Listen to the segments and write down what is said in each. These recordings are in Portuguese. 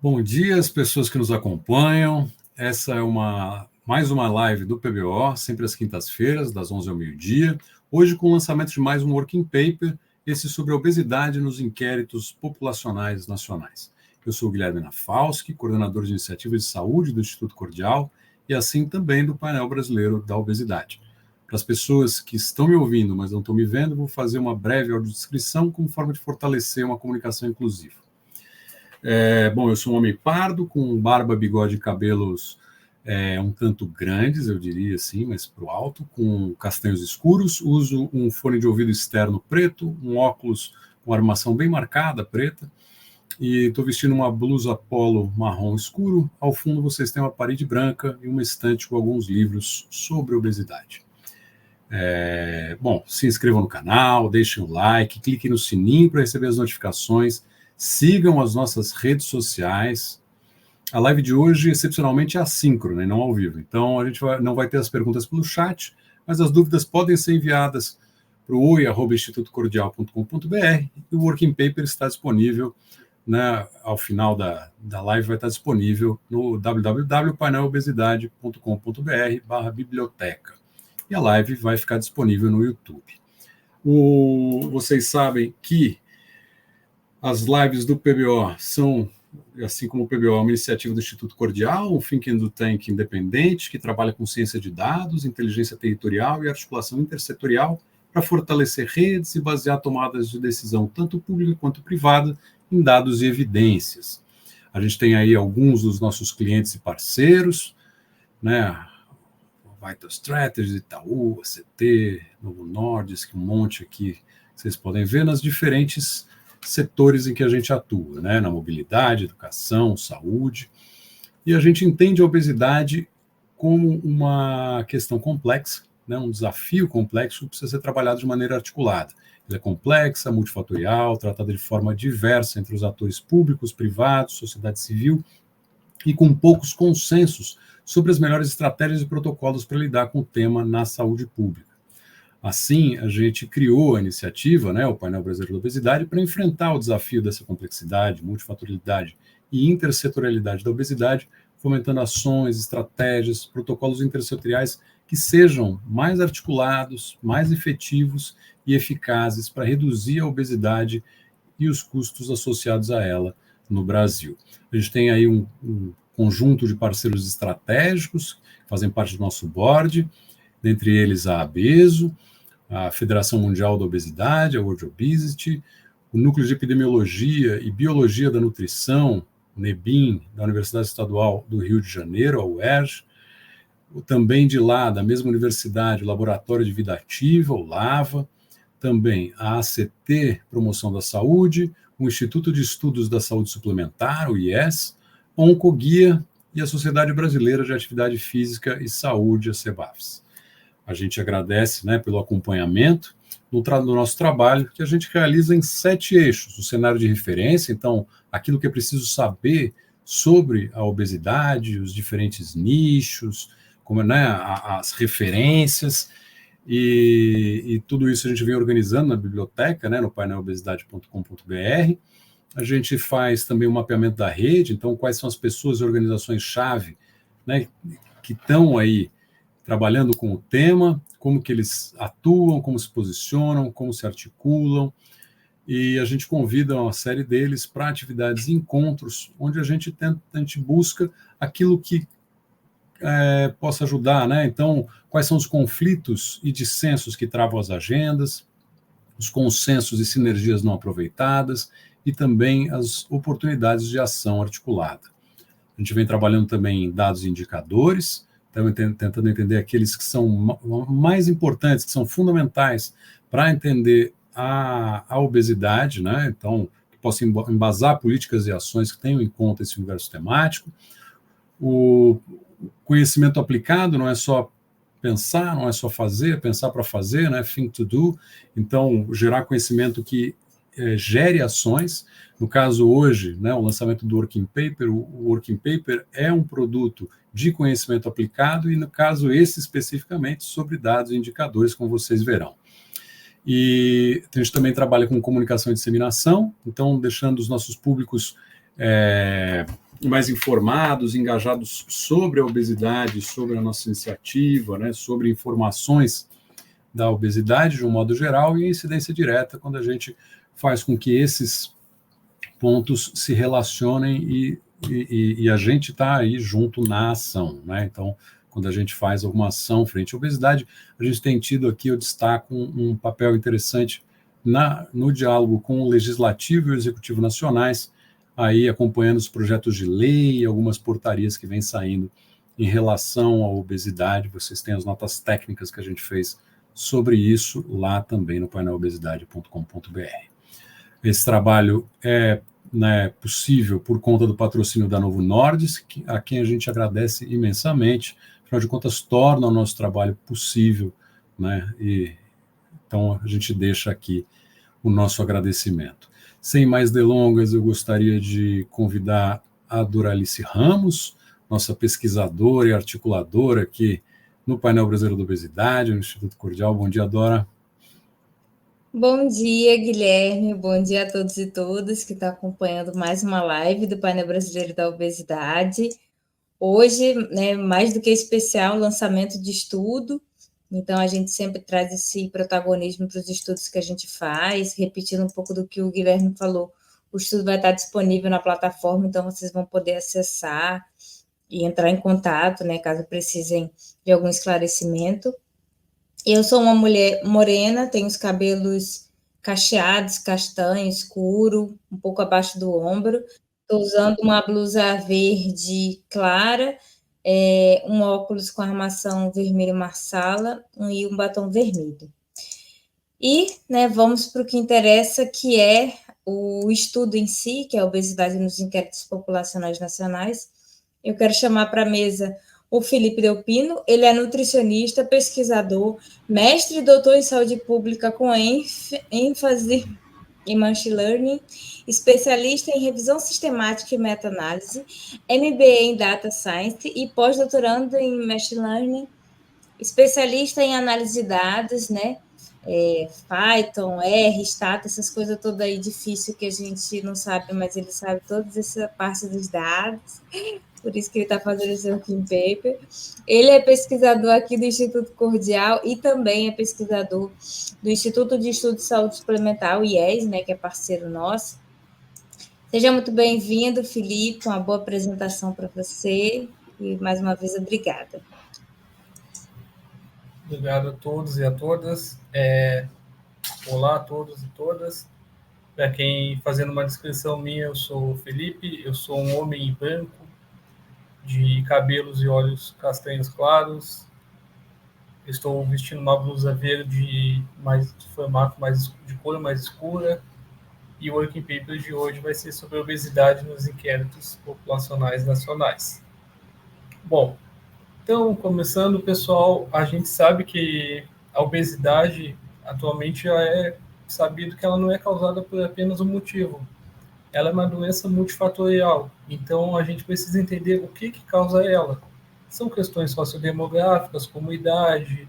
Bom dia às pessoas que nos acompanham. Essa é mais uma live do PBO, sempre às quintas-feiras, das 11 ao meio-dia. Hoje com o lançamento de mais um working paper, esse sobre a obesidade nos inquéritos populacionais nacionais. Eu sou o Guilherme Nafalski, coordenador de iniciativas de saúde do Instituto Cordial e assim também do painel brasileiro da obesidade. Para as pessoas que estão me ouvindo, mas não estão me vendo, vou fazer uma breve audiodescrição como forma de fortalecer uma comunicação inclusiva. Bom, eu sou um homem pardo, com barba, bigode e cabelos um tanto grandes, eu diria assim, mas para o alto, com castanhos escuros. Uso um fone de ouvido externo preto, um óculos com armação bem marcada, preta, e estou vestindo uma blusa polo marrom escuro. Ao fundo vocês têm uma parede branca e uma estante com alguns livros sobre obesidade. Bom, se inscrevam no canal, deixem o like, cliquem no sininho para receber as notificações. Sigam as nossas redes sociais. A live de hoje, excepcionalmente, é assíncrona e não ao vivo. Então, a gente não vai ter as perguntas pelo chat, mas as dúvidas podem ser enviadas para o oi@institutocordial.com.br e o working paper está disponível, né, ao final da live vai estar disponível no www.painelobesidade.com.br/biblioteca. E a live vai ficar disponível no YouTube. Vocês sabem que as lives do PBO são, assim como o PBO, uma iniciativa do Instituto Cordial, um think tank independente que trabalha com ciência de dados, inteligência territorial e articulação intersetorial para fortalecer redes e basear tomadas de decisão, tanto pública quanto privada, em dados e evidências. A gente tem aí alguns dos nossos clientes e parceiros, né? Vital Strategies, Itaú, ACT, Novo Nordisk, um monte aqui que vocês podem ver nas diferentes setores em que a gente atua, né? Na mobilidade, educação, saúde. E a gente entende a obesidade como uma questão complexa, né? Um desafio complexo que precisa ser trabalhado de maneira articulada. Ela é complexa, multifatorial, tratada de forma diversa entre os atores públicos, privados, sociedade civil, e com poucos consensos sobre as melhores estratégias e protocolos para lidar com o tema na saúde pública. Assim, a gente criou a iniciativa, né, o Painel Brasileiro da Obesidade, para enfrentar o desafio dessa complexidade, multifatorialidade e intersetorialidade da obesidade, fomentando ações, estratégias, protocolos intersetoriais que sejam mais articulados, mais efetivos e eficazes para reduzir a obesidade e os custos associados a ela no Brasil. A gente tem aí um conjunto de parceiros estratégicos que fazem parte do nosso board, dentre eles a ABESO, a Federação Mundial da Obesidade, a World Obesity, o Núcleo de Epidemiologia e Biologia da Nutrição, o NEBIM, da Universidade Estadual do Rio de Janeiro, a UERJ, também de lá, da mesma universidade, o Laboratório de Vida Ativa, o LAVA, também a ACT, Promoção da Saúde, o Instituto de Estudos da Saúde Suplementar, o IES, a Oncoguia e a Sociedade Brasileira de Atividade Física e Saúde, a CEBAFS. A gente agradece, né, pelo acompanhamento do nosso trabalho, que a gente realiza em 7 eixos. O cenário de referência, então, aquilo que é preciso saber sobre a obesidade, os diferentes nichos, como, né, as referências, e tudo isso a gente vem organizando na biblioteca, né, no painelobesidade.com.br. A gente faz também um mapeamento da rede, então quais são as pessoas e organizações-chave, né, que estão aí trabalhando com o tema, como que eles atuam, como se posicionam, como se articulam, e a gente convida uma série deles para atividades e encontros, onde a gente busca aquilo que possa ajudar, né? Então, quais são os conflitos e dissensos que travam as agendas, os consensos e sinergias não aproveitadas, e também as oportunidades de ação articulada. A gente vem trabalhando também em dados e indicadores, tentando entender aqueles que são mais importantes, que são fundamentais para entender a obesidade, né? Então, que possam embasar políticas e ações que tenham em conta esse universo temático. O conhecimento aplicado não é só pensar, não é só fazer, pensar para fazer, né? Think to do. Então, gerar conhecimento que gere ações. No caso hoje, né, o lançamento do Working Paper, o Working Paper é um produto de conhecimento aplicado e, no caso esse especificamente, sobre dados e indicadores, como vocês verão. E a gente também trabalha com comunicação e disseminação, então deixando os nossos públicos mais informados, engajados sobre a obesidade, sobre a nossa iniciativa, né, sobre informações da obesidade de um modo geral e incidência direta, quando a gente faz com que esses pontos se relacionem e a gente está aí junto na ação, né? Então, quando a gente faz alguma ação frente à obesidade, a gente tem tido aqui, eu destaco um papel interessante no diálogo com o Legislativo e o Executivo nacionais, aí acompanhando os projetos de lei, algumas portarias que vêm saindo em relação à obesidade. Vocês têm as notas técnicas que a gente fez sobre isso lá também no painelobesidade.com.br. Esse trabalho é, né, possível por conta do patrocínio da Novo Nordisk, a quem a gente agradece imensamente. Afinal de contas, torna o nosso trabalho possível, né? E então a gente deixa aqui o nosso agradecimento. Sem mais delongas, eu gostaria de convidar a Doralice Ramos, nossa pesquisadora e articuladora aqui no Painel Brasileiro da Obesidade, no Instituto Cordial. Bom dia, Dora. Bom dia, Guilherme. Bom dia a todos e todas que estão acompanhando mais uma live do Painel Brasileiro da Obesidade. Hoje, né, mais do que especial, lançamento de estudo. Então, a gente sempre traz esse protagonismo para os estudos que a gente faz, repetindo um pouco do que o Guilherme falou. O estudo vai estar disponível na plataforma, então vocês vão poder acessar e entrar em contato, né, caso precisem de algum esclarecimento. Eu sou uma mulher morena, tenho os cabelos cacheados, castanho, escuro, um pouco abaixo do ombro. Estou usando uma blusa verde clara, um óculos com armação vermelho marsala e um batom vermelho. E, né, vamos para o que interessa, que é o estudo em si, que é a obesidade nos inquéritos populacionais nacionais. Eu quero chamar para a mesa o Felipe Delpino. Ele é nutricionista, pesquisador, mestre e doutor em saúde pública com ênfase em machine learning, especialista em revisão sistemática e meta-análise, MBA em data science e pós-doutorando em machine learning, especialista em análise de dados, né? Python, R, Stata, essas coisas todas aí difícil que a gente não sabe, mas ele sabe toda essa parte dos dados. Por isso que ele está fazendo esse working paper. Ele é pesquisador aqui do Instituto Cordial e também é pesquisador do Instituto de Estudo de Saúde Suplementar, o IES, né, que é parceiro nosso. Seja muito bem-vindo, Felipe, uma boa apresentação para você e, mais uma vez, obrigada. Obrigado a todos e a todas. Olá a todos e todas. Para quem fazendo uma descrição minha, eu sou o Felipe, eu sou um homem branco, de cabelos e olhos castanhos claros. Estou vestindo uma blusa verde de formato de cor mais escura. E o working paper de hoje vai ser sobre obesidade nos inquéritos populacionais nacionais. Bom, então, começando, pessoal, a gente sabe que a obesidade, atualmente, já é sabido que ela não é causada por apenas um motivo. Ela é uma doença multifatorial. Então, a gente precisa entender o que causa ela. São questões sociodemográficas, como idade,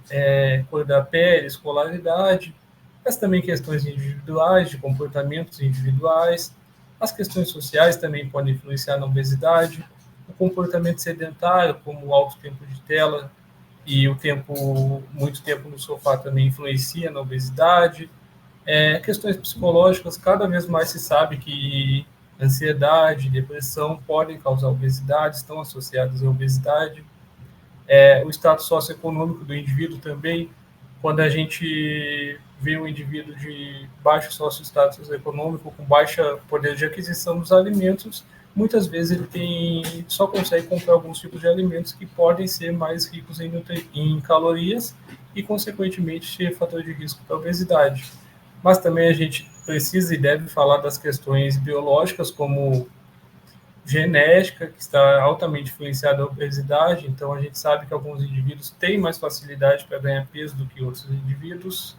cor da pele, escolaridade, mas também questões individuais, de comportamentos individuais. As questões sociais também podem influenciar na obesidade. O comportamento sedentário, como o alto tempo de tela e muito tempo no sofá também influencia na obesidade. Questões psicológicas, cada vez mais se sabe que ansiedade, depressão podem causar obesidade, estão associadas à obesidade. O status socioeconômico do indivíduo também, quando a gente vê um indivíduo de baixo sociostatus econômico, com baixo poder de aquisição dos alimentos, muitas vezes ele só consegue comprar alguns tipos de alimentos que podem ser mais ricos em calorias e, consequentemente, ser fator de risco para a obesidade. Mas também a gente precisa e deve falar das questões biológicas, como genética, que está altamente influenciada a obesidade. Então, a gente sabe que alguns indivíduos têm mais facilidade para ganhar peso do que outros indivíduos.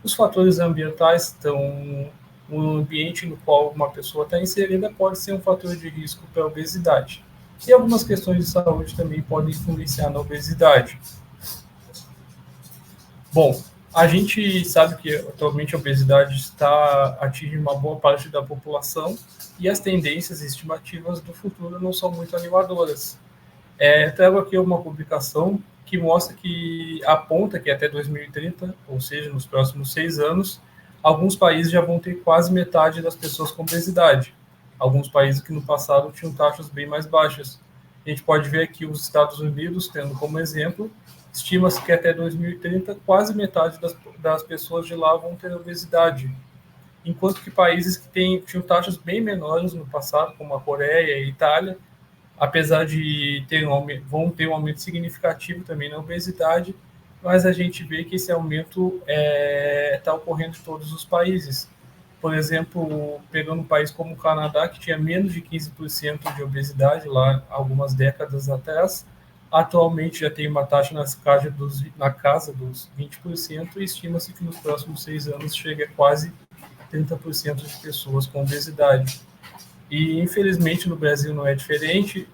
Os fatores ambientais estão... O ambiente no qual uma pessoa está inserida pode ser um fator de risco para a obesidade. E algumas questões de saúde também podem influenciar na obesidade. Bom, A gente sabe que atualmente a obesidade está atingindo uma boa parte da população e as tendências estimativas do futuro não são muito animadoras. Trago aqui uma publicação que mostra que aponta que até 2030, ou seja, nos próximos 6 anos, alguns países já vão ter quase metade das pessoas com obesidade. Alguns países que no passado tinham taxas bem mais baixas. A gente pode ver aqui os Estados Unidos, tendo como exemplo, estima-se que até 2030 quase metade das pessoas de lá vão ter obesidade. Enquanto que países que tinham taxas bem menores no passado, como a Coreia e a Itália, apesar de vão ter um aumento significativo também na obesidade, mas a gente vê que esse aumento está ocorrendo em todos os países. Por exemplo, pegando um país como o Canadá, que tinha menos de 15% de obesidade lá algumas décadas atrás, atualmente já tem uma taxa na casa dos 20% e estima-se que nos próximos 6 anos chegue a quase 30% de pessoas com obesidade. E, infelizmente, no Brasil não é diferente.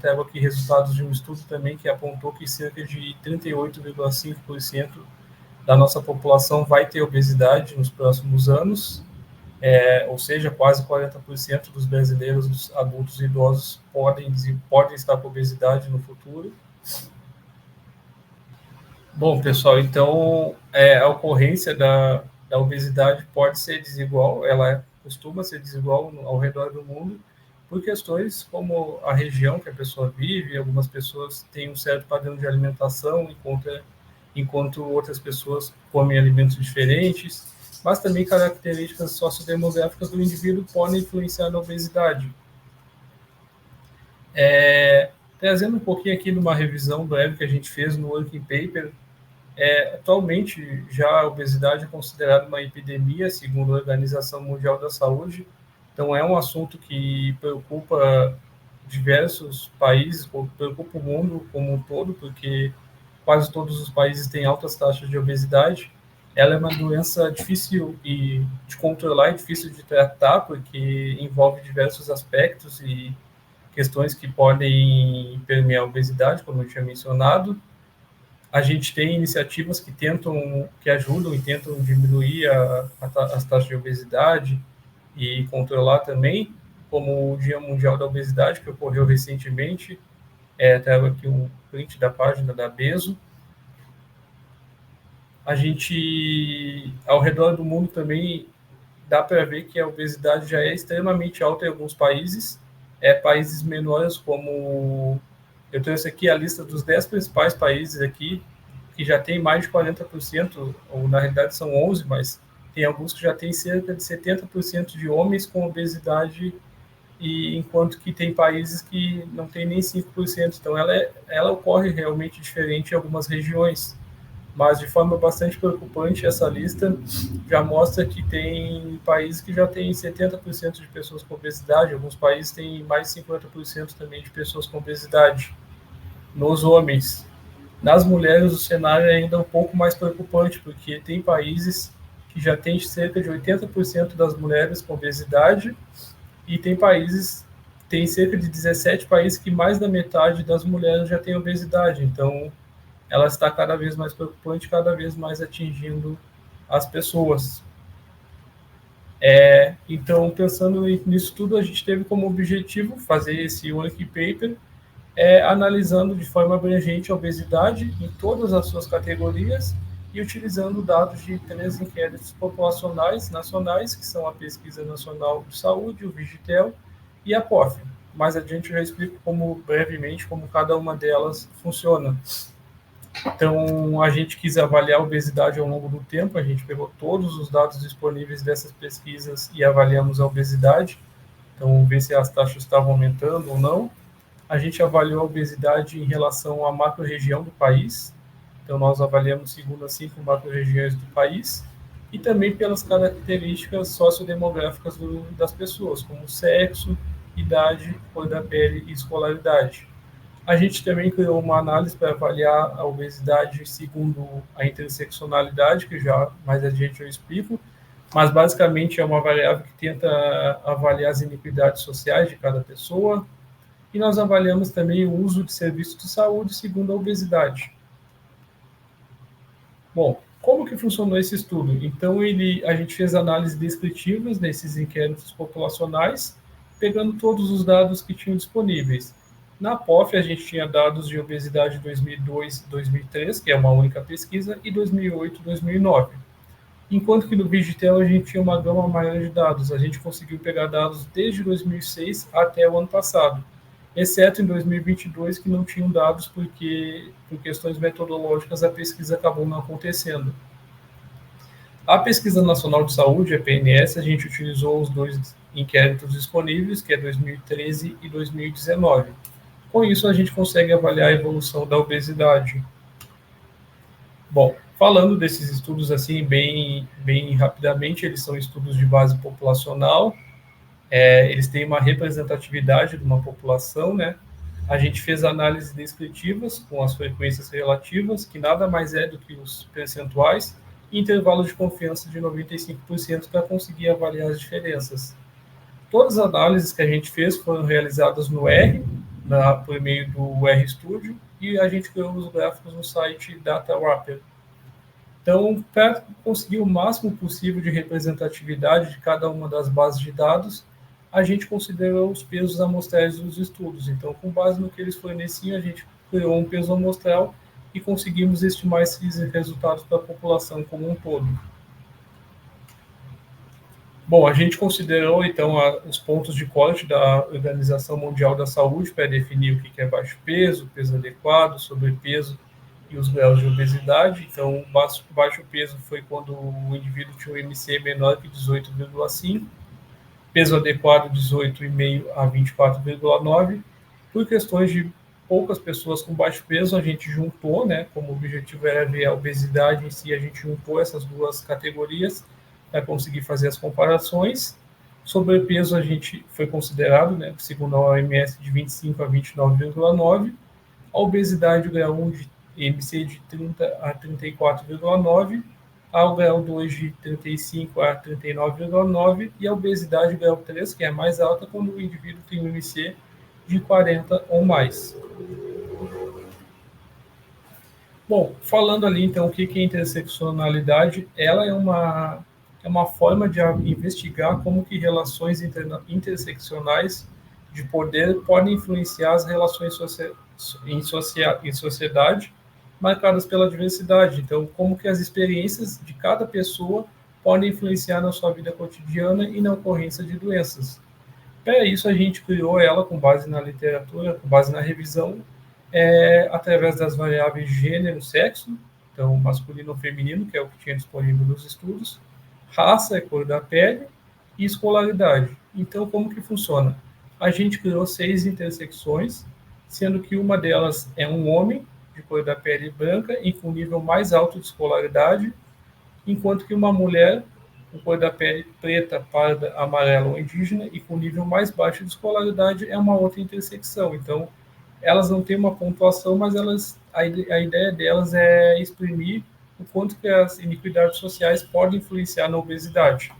Trago aqui resultados de um estudo também que apontou que cerca de 38,5% da nossa população vai ter obesidade nos próximos anos, ou seja, quase 40% dos brasileiros, dos adultos e idosos, podem estar com obesidade no futuro. Bom, pessoal, então a ocorrência da obesidade pode ser desigual, ela costuma ser desigual ao redor do mundo, por questões como a região que a pessoa vive. Algumas pessoas têm um certo padrão de alimentação, enquanto outras pessoas comem alimentos diferentes, mas também características sociodemográficas do indivíduo podem influenciar na obesidade. Trazendo um pouquinho aqui de uma revisão breve que a gente fez no Working Paper, atualmente já a obesidade é considerada uma epidemia, segundo a Organização Mundial da Saúde. Então é um assunto que preocupa diversos países, preocupa o mundo como um todo, porque quase todos os países têm altas taxas de obesidade. Ela é uma doença difícil de controlar e difícil de tratar, porque envolve diversos aspectos e questões que podem permear a obesidade, como eu tinha mencionado. A gente tem iniciativas que ajudam e tentam diminuir as taxas de obesidade e controlar também, como o Dia Mundial da Obesidade, que ocorreu recentemente. Trago aqui um print da página da Beso. A gente, ao redor do mundo também, dá para ver que a obesidade já é extremamente alta em alguns países. Países menores, como... Eu trouxe aqui a lista dos 10 principais países aqui, que já tem mais de 40%, ou na realidade são 11, mas tem alguns que já tem cerca de 70% de homens com obesidade, e enquanto que tem países que não tem nem 5%. Então ela ocorre realmente diferente em algumas regiões. Mas, de forma bastante preocupante, essa lista já mostra que tem países que já têm 70% de pessoas com obesidade, alguns países têm mais de 50% também de pessoas com obesidade nos homens. Nas mulheres, o cenário é ainda um pouco mais preocupante, porque tem países que já têm cerca de 80% das mulheres com obesidade, e tem cerca de 17 países que mais da metade das mulheres já tem obesidade. Então, ela está cada vez mais preocupante, cada vez mais atingindo as pessoas. Então, pensando nisso tudo, a gente teve como objetivo fazer esse working paper, analisando de forma abrangente a obesidade em todas as suas categorias e utilizando dados de 3 inquéritos populacionais nacionais, que são a Pesquisa Nacional de Saúde, o Vigitel e a POF. Mais adiante eu já explico brevemente como cada uma delas funciona. Então, a gente quis avaliar a obesidade ao longo do tempo, a gente pegou todos os dados disponíveis dessas pesquisas e avaliamos a obesidade, então ver se as taxas estavam aumentando ou não. A gente avaliou a obesidade em relação à macro-região do país, então nós avaliamos segundo as 5 macro-regiões do país, e também pelas características sociodemográficas das pessoas, como sexo, idade, cor da pele e escolaridade. A gente também criou uma análise para avaliar a obesidade segundo a interseccionalidade, que já mais adiante eu explico, mas basicamente é uma variável que tenta avaliar as iniquidades sociais de cada pessoa, e nós avaliamos também o uso de serviços de saúde segundo a obesidade. Bom, Como que funcionou esse estudo? Então, a gente fez análises descritivas nesses inquéritos populacionais, pegando todos os dados que tinham disponíveis. Na POF, a gente tinha dados de obesidade de 2002 e 2003, que é uma única pesquisa, e 2008 e 2009. Enquanto que no Vigitel a gente tinha uma gama maior de dados. A gente conseguiu pegar dados desde 2006 até o ano passado, exceto em 2022, que não tinham dados porque, por questões metodológicas, a pesquisa acabou não acontecendo. A Pesquisa Nacional de Saúde, a PNS, a gente utilizou os dois inquéritos disponíveis, que é 2013 e 2019. Com isso, a gente consegue avaliar a evolução da obesidade. Bom, falando desses estudos assim bem rapidamente, eles são estudos de base populacional, eles têm uma representatividade de uma população, né? A gente fez análises descritivas com as frequências relativas, que nada mais é do que os percentuais, e intervalo de confiança de 95% para conseguir avaliar as diferenças. Todas as análises que a gente fez foram realizadas no R, por meio do RStudio, e a gente criou os gráficos no site DataWrapper. Então, para conseguir o máximo possível de representatividade de cada uma das bases de dados, a gente considerou os pesos amostrais dos estudos. Então, com base no que eles forneciam, a gente criou um peso amostral e conseguimos estimar esses resultados para a população como um todo. Bom, a gente considerou, então, os pontos de corte da Organização Mundial da Saúde para definir o que é baixo peso adequado, sobrepeso e os graus de obesidade. Então, baixo peso foi quando o indivíduo tinha um IMC menor que 18,5, peso adequado 18,5 a 24,9. Por questões de poucas pessoas com baixo peso, a gente juntou, né, como o objetivo era ver a obesidade em si, a gente juntou essas duas categorias para conseguir fazer as comparações. Sobrepeso a gente foi considerado, né, segundo a OMS, de 25 a 29,9. A obesidade, o grau 1 de IMC de 30 a 34,9, ao grau 2 de 35 a 39,9 e a obesidade grau 3, que é a mais alta, quando o indivíduo tem um IMC de 40 ou mais. Bom, falando ali então o que é interseccionalidade, ela é uma forma de investigar como que relações interseccionais de poder podem influenciar as relações em sociedade marcadas pela diversidade. Então, como que as experiências de cada pessoa podem influenciar na sua vida cotidiana e na ocorrência de doenças. Para isso, a gente criou ela com base na literatura, com base na revisão, através das variáveis gênero, sexo, então masculino ou feminino, que é o que tinha disponível nos estudos, raça, cor da pele e escolaridade. Então, como que funciona? A gente criou 6 intersecções, sendo que uma delas é um homem de cor da pele branca e com nível mais alto de escolaridade, enquanto que uma mulher com cor da pele preta, parda, amarela ou indígena e com nível mais baixo de escolaridade é uma outra intersecção. Então, elas não têm uma pontuação, mas a ideia delas é exprimir o quanto que as iniquidades sociais podem influenciar na obesidade.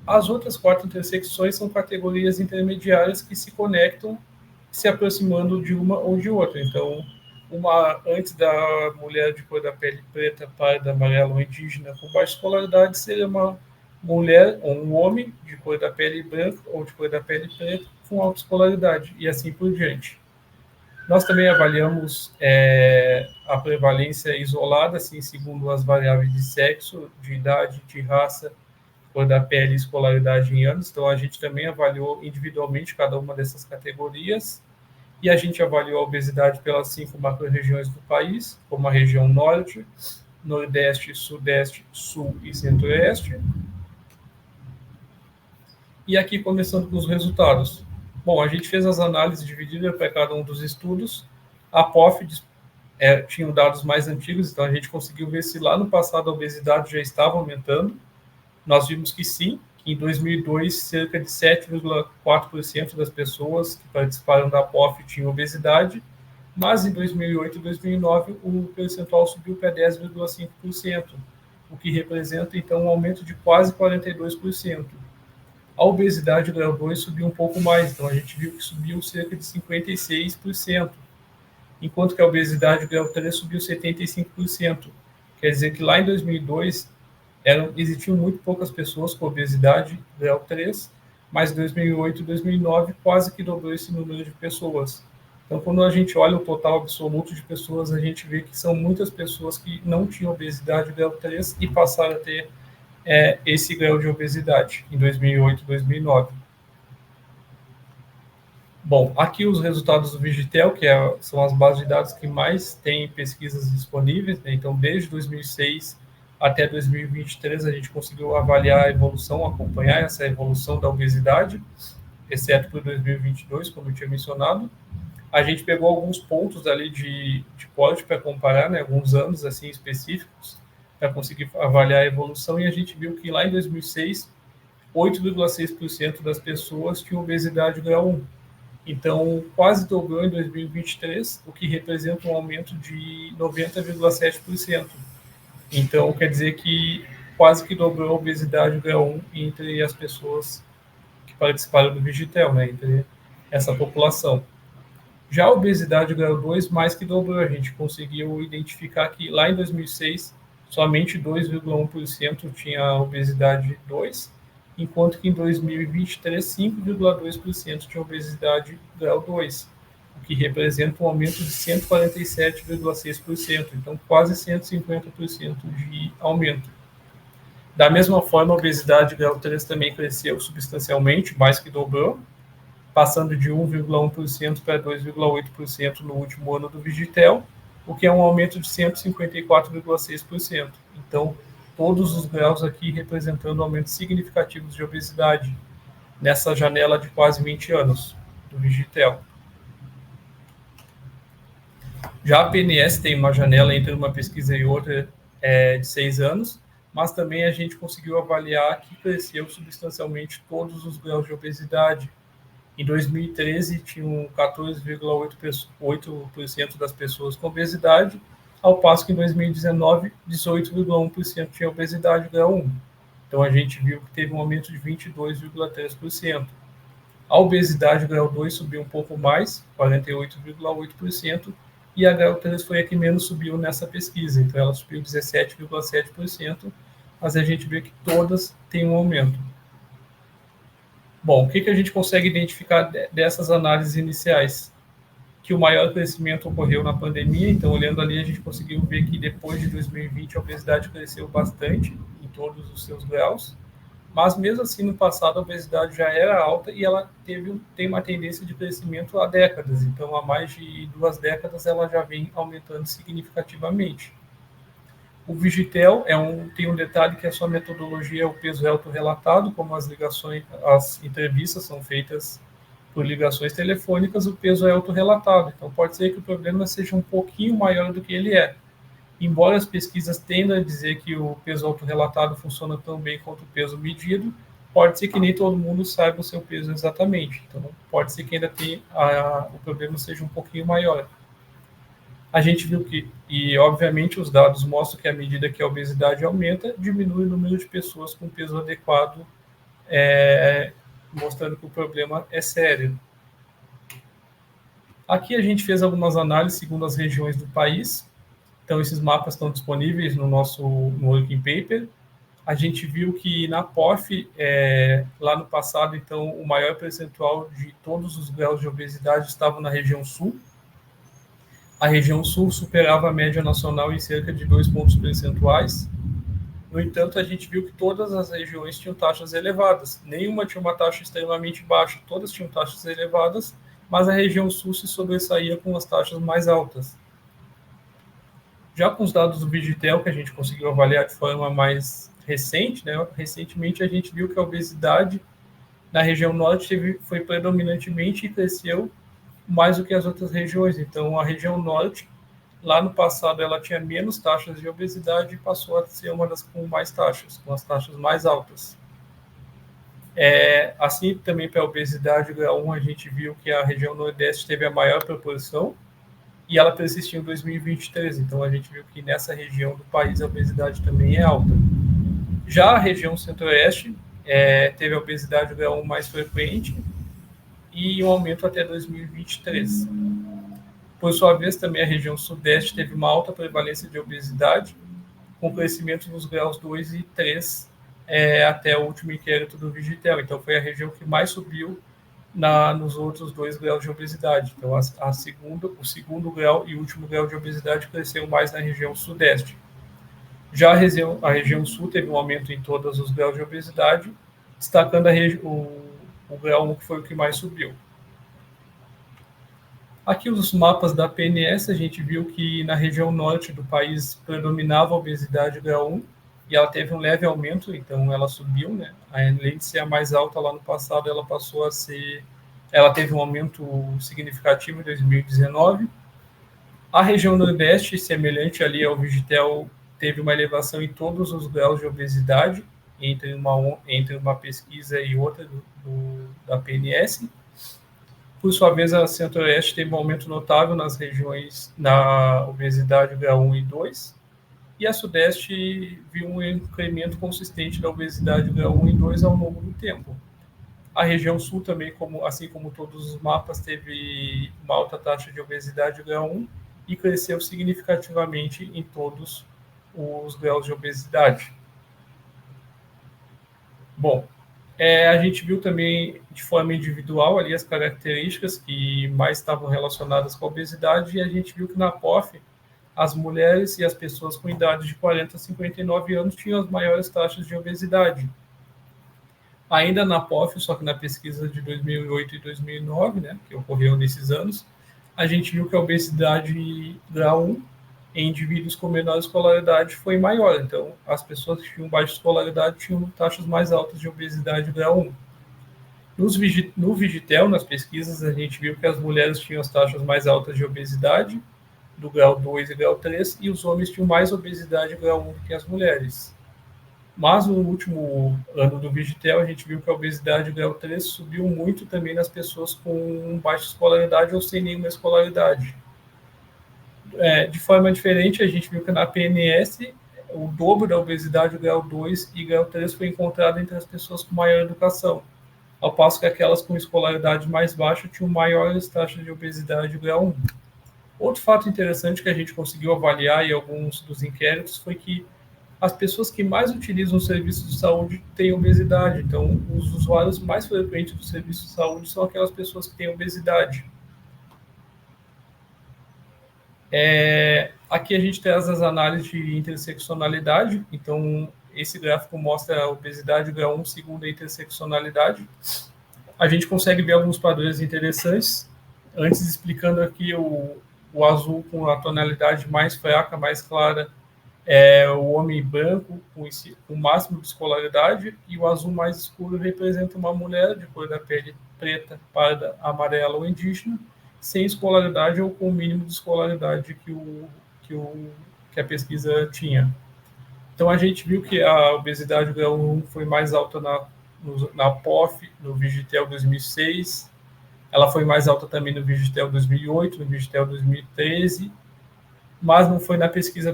As outras 4 intersecções são categorias intermediárias que se conectam se aproximando de uma ou de outra. Então, antes da mulher de cor da pele preta, parda, amarela ou indígena com baixa escolaridade seria uma mulher ou um homem de cor da pele branca ou de cor da pele preta com alta escolaridade, e assim por diante. Nós também avaliamos a prevalência isolada, assim, segundo as variáveis de sexo, de idade, de raça, cor da pele e escolaridade em anos. Então, a gente também avaliou individualmente cada uma dessas categorias. E a gente avaliou a obesidade pelas 5 macro-regiões do país, como a região norte, nordeste, sudeste, sul e centro-oeste. E aqui, começando com os resultados. Bom, a gente fez as análises divididas para cada um dos estudos. A POF tinha dados mais antigos, então a gente conseguiu ver se lá no passado a obesidade já estava aumentando. Nós vimos que sim, que em 2002, cerca de 7,4% das pessoas que participaram da POF tinham obesidade, mas em 2008 e 2009 o percentual subiu para 10,5%, o que representa, então, um aumento de quase 42%. A obesidade grau 2 subiu um pouco mais, então a gente viu que subiu cerca de 56%, enquanto que a obesidade grau 3 subiu 75%, Quer dizer que lá em 2002 existiam muito poucas pessoas com obesidade grau 3, mas em 2008 e 2009 quase que dobrou esse número de pessoas. Então, quando a gente olha o total absoluto de pessoas, a gente vê que são muitas pessoas que não tinham obesidade grau 3 e passaram a ter esse grau de obesidade em 2008 e 2009. Bom, aqui os resultados do Vigitel, que são as bases de dados que mais têm pesquisas disponíveis, né? Então, desde 2006 até 2023, a gente conseguiu avaliar a evolução, acompanhar essa evolução da obesidade, exceto por 2022, como eu tinha mencionado. A gente pegou alguns pontos ali de corte para comparar, né, alguns anos assim específicos, para conseguir avaliar a evolução, e a gente viu que lá em 2006, 8,6% das pessoas tinham obesidade grau 1. Então, quase dobrou em 2023, o que representa um aumento de 90,7%. Então, quer dizer que quase que dobrou a obesidade grau 1 entre as pessoas que participaram do Vigitel, né, entre essa população. Já a obesidade grau 2 mais que dobrou. A gente conseguiu identificar que lá em 2006, somente 2,1% tinha obesidade 2, enquanto que em 2023, 5,2% tinha obesidade grau 2, o que representa um aumento de 147,6%, então quase 150% de aumento. Da mesma forma, a obesidade grau 3 também cresceu substancialmente, mais que dobrou, passando de 1,1% para 2,8% no último ano do Vigitel, o que é um aumento de 154,6%. Então, todos os graus aqui representando aumentos significativos de obesidade nessa janela de quase 20 anos do Vigitel. Já a PNS tem uma janela entre uma pesquisa e outra de 6 anos, mas também a gente conseguiu avaliar que cresceu substancialmente todos os graus de obesidade. Em 2013, tinham 14,8% das pessoas com obesidade, ao passo que em 2019, 18,1% tinha obesidade grau 1. Então, a gente viu que teve um aumento de 22,3%. A obesidade grau 2 subiu um pouco mais, 48,8%, e a grau 3 foi a que menos subiu nessa pesquisa. Então, ela subiu 17,7%, mas a gente vê que todas têm um aumento. Bom, o que a gente consegue identificar dessas análises iniciais? Que o maior crescimento ocorreu na pandemia, então olhando ali a gente conseguiu ver que depois de 2020 a obesidade cresceu bastante em todos os seus graus, mas mesmo assim no passado a obesidade já era alta e ela tem uma tendência de crescimento há décadas, então há mais de 2 décadas ela já vem aumentando significativamente. O Vigitel tem um detalhe que a sua metodologia é o peso autorrelatado, como as entrevistas são feitas por ligações telefônicas, o peso é autorrelatado. Então, pode ser que o problema seja um pouquinho maior do que ele é. Embora as pesquisas tendam a dizer que o peso autorrelatado funciona tão bem quanto o peso medido, pode ser que nem todo mundo saiba o seu peso exatamente. Então, pode ser que ainda o problema seja um pouquinho maior. A gente viu que, e obviamente os dados mostram que à medida que a obesidade aumenta, diminui o número de pessoas com peso adequado, mostrando que o problema é sério. Aqui a gente fez algumas análises segundo as regiões do país. Então, esses mapas estão disponíveis no working paper. A gente viu que na POF, lá no passado, então, o maior percentual de todos os graus de obesidade estavam na região sul. A região sul superava a média nacional em cerca de 2 pontos percentuais. No entanto, a gente viu que todas as regiões tinham taxas elevadas. Nenhuma tinha uma taxa extremamente baixa, todas tinham taxas elevadas, mas a região sul se sobressaía com as taxas mais altas. Já com os dados do Vigitel, que a gente conseguiu avaliar de forma mais recente, né, recentemente a gente viu que a obesidade na região norte foi predominantemente e cresceu mais do que as outras regiões. Então, a região norte, lá no passado, ela tinha menos taxas de obesidade e passou a ser uma das com mais taxas, com as taxas mais altas. Assim, também para a obesidade grau 1, a gente viu que a região nordeste teve a maior proporção e ela persistiu em 2023. Então, a gente viu que nessa região do país a obesidade também é alta. Já a região centro-oeste teve a obesidade grau 1 mais frequente e um aumento até 2023. Por sua vez, também a região sudeste teve uma alta prevalência de obesidade, com crescimento nos graus 2 e 3 até o último inquérito do Vigitel. Então, foi a região que mais subiu nos outros 2 graus de obesidade. Então, o segundo grau e o último grau de obesidade cresceu mais na região sudeste. Já a região sul teve um aumento em todos os graus de obesidade, destacando o grau 1, que foi o que mais subiu. Aqui os mapas da PNS, a gente viu que na região norte do país predominava a obesidade grau 1, e ela teve um leve aumento, então ela subiu, né? Além de ser a mais alta lá no passado, ela teve um aumento significativo em 2019. A região nordeste, semelhante ali ao Vigitel, teve uma elevação em todos os graus de obesidade, entre uma pesquisa e outra da PNS. Por sua vez, a Centro-Oeste teve um aumento notável nas regiões na obesidade grau 1 e 2, e a Sudeste viu um incremento consistente da obesidade grau 1 e 2 ao longo do tempo. A região Sul também, assim como todos os mapas, teve uma alta taxa de obesidade grau 1 e cresceu significativamente em todos os graus de obesidade. Bom, a gente viu também de forma individual ali as características que mais estavam relacionadas com a obesidade, e a gente viu que na POF as mulheres e as pessoas com idade de 40 a 59 anos tinham as maiores taxas de obesidade. Ainda na POF, só que na pesquisa de 2008 e 2009, né, que ocorreu nesses anos, a gente viu que a obesidade grau 1 em indivíduos com menor escolaridade foi maior. Então, as pessoas que tinham baixa escolaridade tinham taxas mais altas de obesidade grau 1. No Vigitel, nas pesquisas, a gente viu que as mulheres tinham as taxas mais altas de obesidade, do grau 2 e grau 3, e os homens tinham mais obesidade grau 1 do que as mulheres. Mas no último ano do Vigitel, a gente viu que a obesidade grau 3 subiu muito também nas pessoas com baixa escolaridade ou sem nenhuma escolaridade. De forma diferente, a gente viu que na PNS, o dobro da obesidade grau 2 e grau 3 foi encontrado entre as pessoas com maior educação, ao passo que aquelas com escolaridade mais baixa tinham maiores taxas de obesidade grau 1. Outro fato interessante que a gente conseguiu avaliar em alguns dos inquéritos foi que as pessoas que mais utilizam os serviços de saúde têm obesidade. Então, os usuários mais frequentes do serviço de saúde são aquelas pessoas que têm obesidade. Aqui a gente traz as análises de interseccionalidade. Então, esse gráfico mostra a obesidade grau 1 segundo a interseccionalidade. A gente consegue ver alguns padrões interessantes. Antes, explicando aqui o azul com a tonalidade mais fraca, mais clara, o homem branco com o máximo de escolaridade, e o azul mais escuro representa uma mulher de cor da pele preta, parda, amarela ou indígena, sem escolaridade ou com o mínimo de escolaridade que a pesquisa tinha. Então, a gente viu que a obesidade grau 1 foi mais alta na POF, no Vigitel 2006, ela foi mais alta também no Vigitel 2008, no Vigitel 2013, mas não foi na pesquisa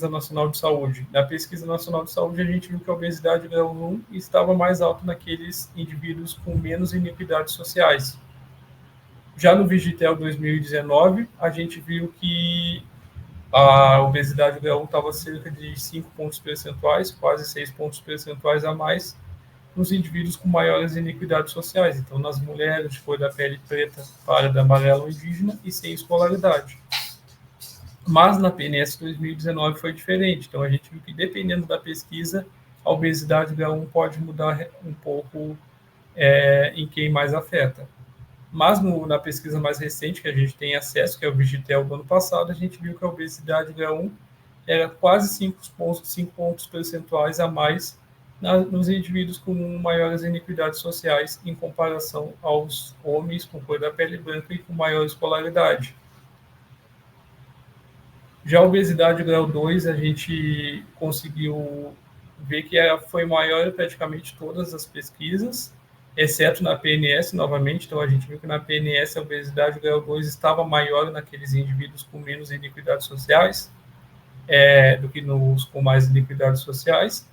nacional de saúde. Na pesquisa nacional de saúde, a gente viu que a obesidade grau 1 estava mais alta naqueles indivíduos com menos iniquidades sociais. Já no Vigitel 2019, a gente viu que a obesidade grau 1 estava cerca de 5 pontos percentuais, quase 6 pontos percentuais a mais, nos indivíduos com maiores iniquidades sociais. Então, nas mulheres de cor da pele preta, pálida, amarela ou indígena e sem escolaridade. Mas na PNS 2019 foi diferente. Então, a gente viu que, dependendo da pesquisa, a obesidade grau 1 pode mudar um pouco em quem mais afeta. Mas na pesquisa mais recente que a gente tem acesso, que é o Vigitel do ano passado, a gente viu que a obesidade grau 1 era quase 5 pontos percentuais a mais nos indivíduos com maiores iniquidades sociais em comparação aos homens com cor da pele branca e com maior escolaridade. Já a obesidade grau 2, a gente conseguiu ver que foi maior em praticamente todas as pesquisas, exceto na PNS, novamente. Então, a gente viu que na PNS a obesidade grau 2 estava maior naqueles indivíduos com menos iniquidades sociais do que nos com mais iniquidades sociais.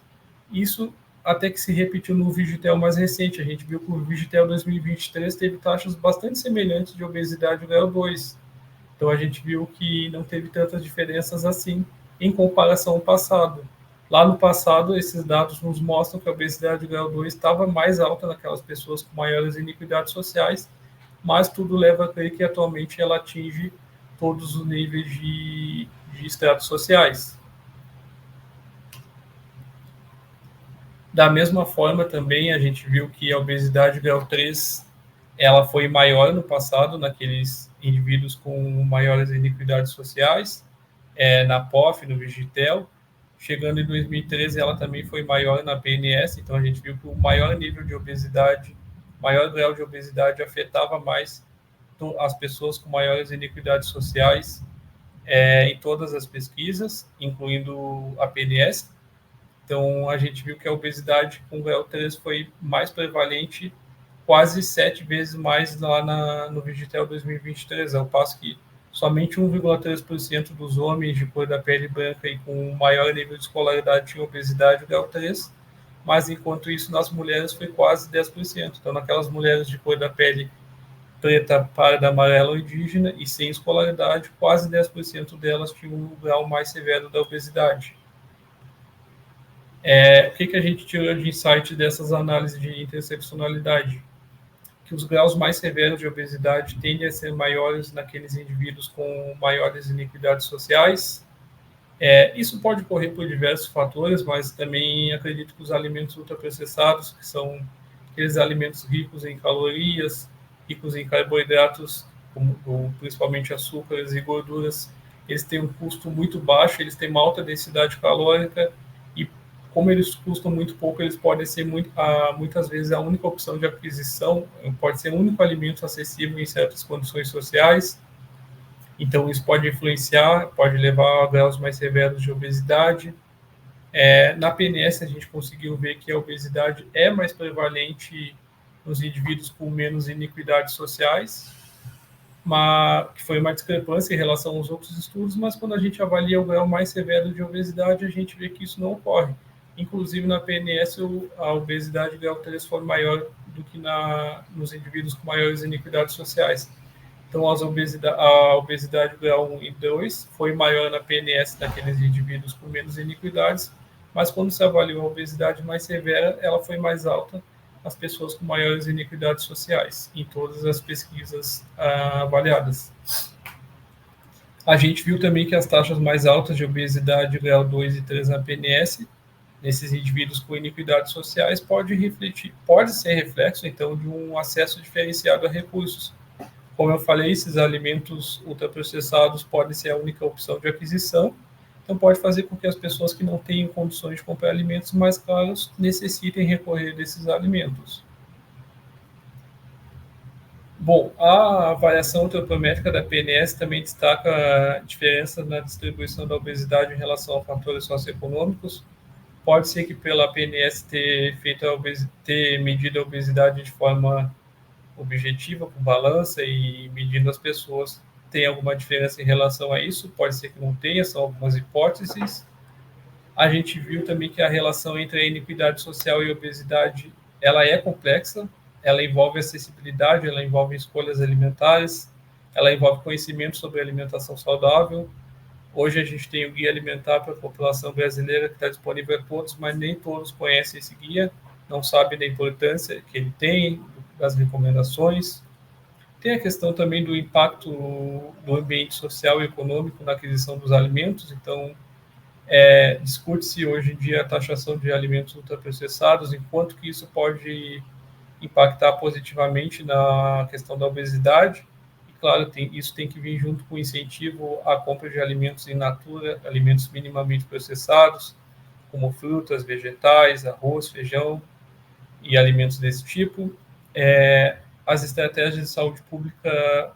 Isso até que se repetiu no Vigitel mais recente. A gente viu que o Vigitel 2023 teve taxas bastante semelhantes de obesidade grau 2. Então, a gente viu que não teve tantas diferenças assim em comparação ao passado. Lá no passado, esses dados nos mostram que a obesidade grau 2 estava mais alta naquelas pessoas com maiores iniquidades sociais, mas tudo leva a crer que atualmente ela atinge todos os níveis de estratos sociais. Da mesma forma, também a gente viu que a obesidade grau 3 ela foi maior no passado naqueles indivíduos com maiores iniquidades sociais, na POF, no Vigitel. Chegando em 2013, ela também foi maior na PNS, então a gente viu que o maior nível de obesidade, maior grau de obesidade afetava mais as pessoas com maiores iniquidades sociais em todas as pesquisas, incluindo a PNS. Então, a gente viu que a obesidade com grau 3 foi mais prevalente, quase 7 vezes mais lá no Vigitel 2023, ao passo que somente 1,3% dos homens de cor da pele branca e com maior nível de escolaridade tinham obesidade grau 3, mas enquanto isso nas mulheres foi quase 10%. Então, naquelas mulheres de cor da pele preta, parda, amarela ou indígena e sem escolaridade, quase 10% delas tinham um grau mais severo da obesidade. O que a gente tirou de insight dessas análises de interseccionalidade? Que os graus mais severos de obesidade tendem a ser maiores naqueles indivíduos com maiores iniquidades sociais. Isso pode ocorrer por diversos fatores, mas também acredito que os alimentos ultraprocessados, que são aqueles alimentos ricos em calorias, ricos em carboidratos, principalmente açúcares e gorduras, eles têm um custo muito baixo, eles têm uma alta densidade calórica e, como eles custam muito pouco, eles podem ser muitas vezes a única opção de aquisição, pode ser o único alimento acessível em certas condições sociais. Então, isso pode influenciar, pode levar a graus mais severos de obesidade. Na PNS, a gente conseguiu ver que a obesidade é mais prevalente nos indivíduos com menos iniquidades sociais, que foi uma discrepância em relação aos outros estudos, mas quando a gente avalia o grau mais severo de obesidade, a gente vê que isso não ocorre. Inclusive, na PNS, a obesidade grau 3 foi maior do que nos indivíduos com maiores iniquidades sociais. Então, a obesidade grau 1 e 2 foi maior na PNS daqueles indivíduos com menos iniquidades, mas quando se avaliou a obesidade mais severa, ela foi mais alta nas pessoas com maiores iniquidades sociais, em todas as pesquisas avaliadas. A gente viu também que as taxas mais altas de obesidade grau 2 e 3 na PNS, nesses indivíduos com iniquidades sociais, pode ser reflexo, então, de um acesso diferenciado a recursos. Como eu falei, esses alimentos ultraprocessados podem ser a única opção de aquisição, então pode fazer com que as pessoas que não tenham condições de comprar alimentos mais caros necessitem recorrer desses alimentos. Bom, a avaliação antropométrica da PNS também destaca a diferença na distribuição da obesidade em relação a fatores socioeconômicos. Pode ser que pela PNS ter medido a obesidade de forma objetiva, com balança e medindo as pessoas, tem alguma diferença em relação a isso? Pode ser que não tenha, são algumas hipóteses. A gente viu também que a relação entre a iniquidade social e a obesidade, ela é complexa, ela envolve acessibilidade, ela envolve escolhas alimentares, ela envolve conhecimento sobre alimentação saudável. Hoje a gente tem o Guia Alimentar para a População Brasileira, que está disponível a todos, mas nem todos conhecem esse guia, não sabem da importância que ele tem, das recomendações. Tem a questão também do impacto do ambiente social e econômico na aquisição dos alimentos. Então, discute-se hoje em dia a taxação de alimentos ultraprocessados, enquanto que isso pode impactar positivamente na questão da obesidade. E, claro, isso tem que vir junto com o incentivo à compra de alimentos in natura, alimentos minimamente processados, como frutas, vegetais, arroz, feijão e alimentos desse tipo. As estratégias de saúde pública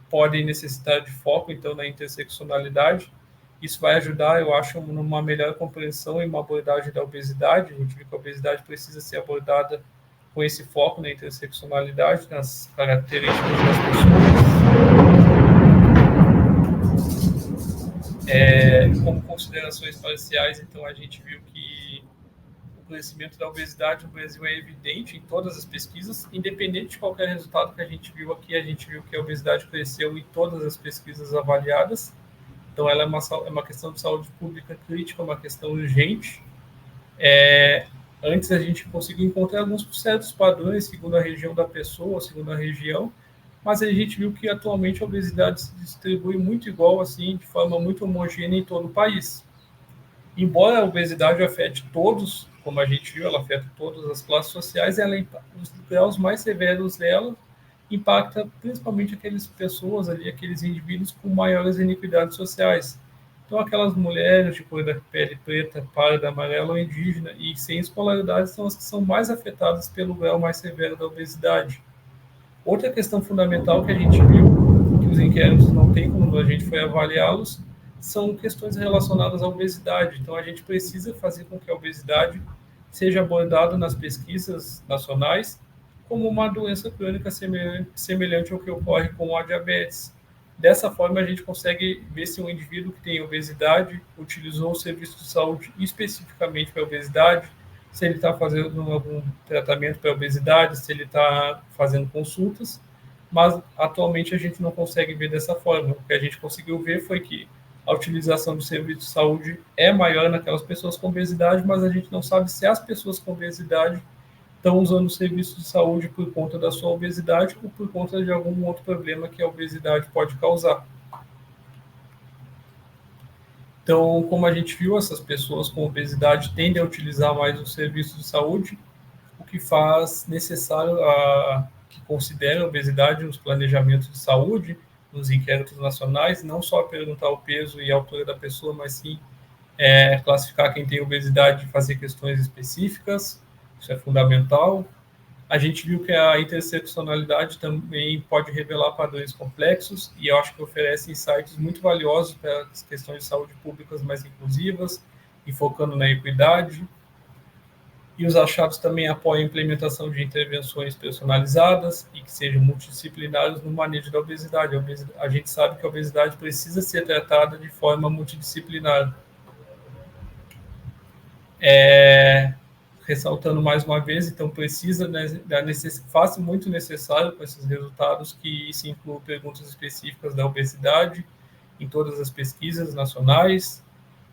podem necessitar de foco, então, na interseccionalidade. Isso vai ajudar, eu acho, numa melhor compreensão e uma abordagem da obesidade. A gente viu que a obesidade precisa ser abordada com esse foco na interseccionalidade, nas características das pessoas. Como considerações parciais, então, a gente viu que o crescimento da obesidade no Brasil é evidente em todas as pesquisas, independente de qualquer resultado que a gente viu aqui, a gente viu que a obesidade cresceu em todas as pesquisas avaliadas. Então, ela é uma questão de saúde pública crítica, uma questão urgente. Antes a gente conseguiu encontrar alguns certos padrões, segundo a região da pessoa, segundo a região, mas a gente viu que atualmente a obesidade se distribui muito igual, assim, de forma muito homogênea em todo o país. Embora a obesidade afete todos, como a gente viu, ela afeta todas as classes sociais, os graus mais severos dela impacta principalmente aquelas pessoas ali, aqueles indivíduos com maiores iniquidades sociais. Então, aquelas mulheres de cor da pele preta, pálida, amarela ou indígena e sem escolaridade são as que são mais afetadas pelo grau mais severo da obesidade. Outra questão fundamental que a gente viu, que os inquéritos não têm quando a gente foi avaliá-los, são questões relacionadas à obesidade. Então, a gente precisa fazer com que a obesidade seja abordada nas pesquisas nacionais como uma doença crônica semelhante ao que ocorre com a diabetes. Dessa forma, a gente consegue ver se um indivíduo que tem obesidade utilizou o serviço de saúde especificamente para a obesidade, se ele está fazendo algum tratamento para a obesidade, se ele está fazendo consultas, mas atualmente a gente não consegue ver dessa forma. O que a gente conseguiu ver foi que a utilização do serviço de saúde é maior naquelas pessoas com obesidade, mas a gente não sabe se as pessoas com obesidade estão usando o serviço de saúde por conta da sua obesidade ou por conta de algum outro problema que a obesidade pode causar. Então, como a gente viu, essas pessoas com obesidade tendem a utilizar mais o serviço de saúde, o que faz necessário que considerem a obesidade nos planejamentos de saúde, nos inquéritos nacionais, não só perguntar o peso e a altura da pessoa, mas sim classificar quem tem obesidade e fazer questões específicas. Isso é fundamental. A gente viu que a interseccionalidade também pode revelar padrões complexos e eu acho que oferece insights muito valiosos para as questões de saúde públicas mais inclusivas e focando na equidade. E os achados também apoiam a implementação de intervenções personalizadas e que sejam multidisciplinares no manejo da obesidade. A gente sabe que a obesidade precisa ser tratada de forma multidisciplinar. Ressaltando mais uma vez, então precisa, né, faz muito necessário com esses resultados que se incluam perguntas específicas da obesidade em todas as pesquisas nacionais.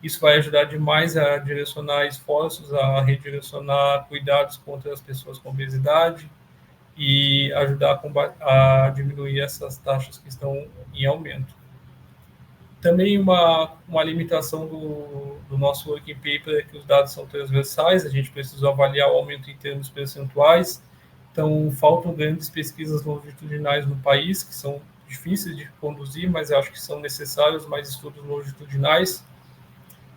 Isso vai ajudar demais a direcionar esforços, a redirecionar cuidados contra as pessoas com obesidade e ajudar a diminuir essas taxas que estão em aumento. Também uma limitação do nosso working paper é que os dados são transversais, a gente precisou avaliar o aumento em termos percentuais, então faltam grandes pesquisas longitudinais no país, que são difíceis de conduzir, mas eu acho que são necessários mais estudos longitudinais,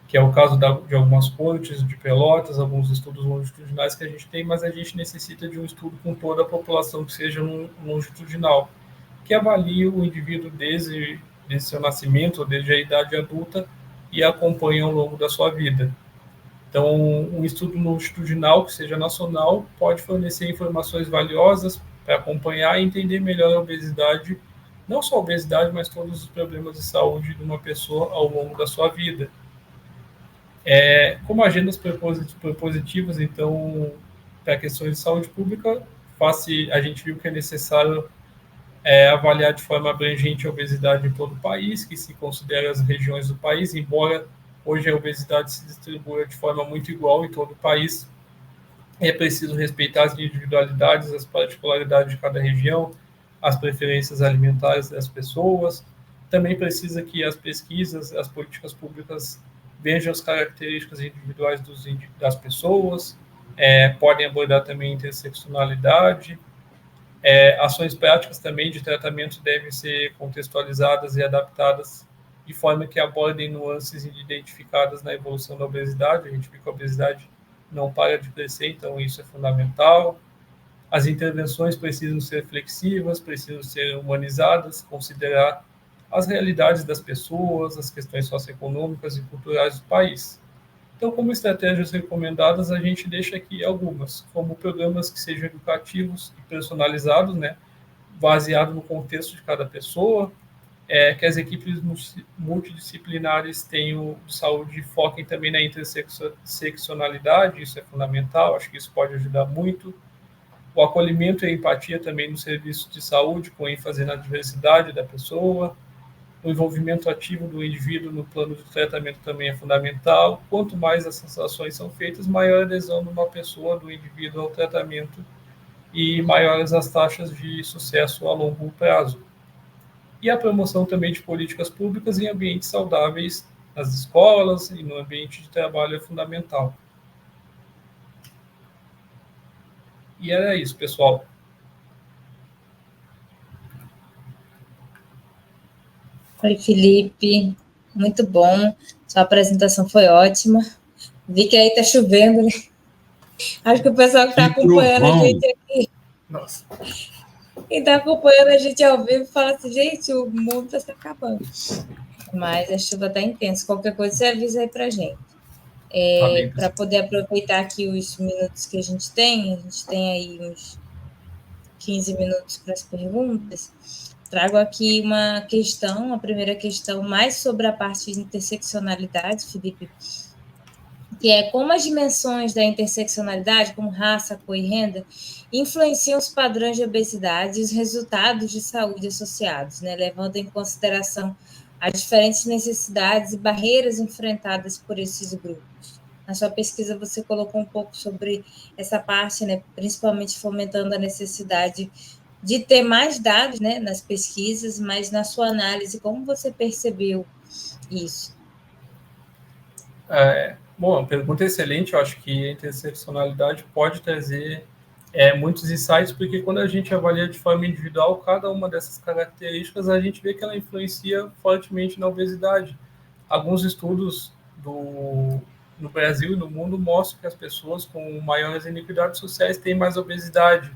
que é o caso de algumas cortes de Pelotas, alguns estudos longitudinais que a gente tem, mas a gente necessita de um estudo com toda a população que seja longitudinal, que avalie o indivíduo desde seu nascimento, ou desde a idade adulta, e acompanhe ao longo da sua vida. Então, um estudo longitudinal, que seja nacional, pode fornecer informações valiosas para acompanhar e entender melhor a obesidade, não só a obesidade, mas todos os problemas de saúde de uma pessoa ao longo da sua vida. Como agendas propositivas, então, para questões de saúde pública, a gente viu que é necessário avaliar de forma abrangente a obesidade em todo o país, que se considera as regiões do país, embora hoje a obesidade se distribua de forma muito igual em todo o país, é preciso respeitar as individualidades, as particularidades de cada região, as preferências alimentares das pessoas. Também precisa que as pesquisas, as políticas públicas vejam as características individuais das pessoas, podem abordar também a interseccionalidade. Ações práticas também de tratamento devem ser contextualizadas e adaptadas de forma que abordem nuances identificadas na evolução da obesidade. A gente vê que a obesidade não para de crescer, então isso é fundamental. As intervenções precisam ser flexíveis, precisam ser humanizadas, considerar as realidades das pessoas, as questões socioeconômicas e culturais do país. Então, como estratégias recomendadas, a gente deixa aqui algumas, como programas que sejam educativos e personalizados, né, baseado no contexto de cada pessoa, que as equipes multidisciplinares tenham de saúde foquem também na interseccionalidade, isso é fundamental, acho que isso pode ajudar muito. O acolhimento e a empatia também no serviço de saúde, com ênfase na diversidade da pessoa. o envolvimento ativo do indivíduo no plano de tratamento também é fundamental. Quanto mais essas ações são feitas, maior a adesão de uma pessoa, do indivíduo ao tratamento, e maiores as taxas de sucesso a longo prazo. E a promoção também de políticas públicas em ambientes saudáveis nas escolas e no ambiente de trabalho é fundamental. E era isso, pessoal. Oi, Felipe. Muito bom. Sua apresentação foi ótima. Vi que aí tá chovendo, né? Acho que o pessoal que está acompanhando a gente aqui. Nossa. Quem está acompanhando a gente ao vivo fala assim, gente, o mundo está se acabando. Mas a chuva está intensa. Qualquer coisa, você avisa aí para a gente. Para poder aproveitar aqui os minutos que a gente tem aí uns 15 minutos para as perguntas. Trago aqui uma questão, a primeira questão, mais sobre a parte de interseccionalidade, Felipe, que é como as dimensões da interseccionalidade, como raça, cor e renda, influenciam os padrões de obesidade e os resultados de saúde associados, né, levando em consideração as diferentes necessidades e barreiras enfrentadas por esses grupos. Na sua pesquisa, você colocou um pouco sobre essa parte, né, principalmente fomentando a necessidade de ter mais dados, né, nas pesquisas, mas na sua análise, como você percebeu isso? Bom, uma pergunta excelente. Eu acho que a interseccionalidade pode trazer muitos insights, porque quando a gente avalia de forma individual cada uma dessas características, a gente vê que ela influencia fortemente na obesidade. Alguns estudos no Brasil e no mundo mostram que as pessoas com maiores iniquidades sociais têm mais obesidade.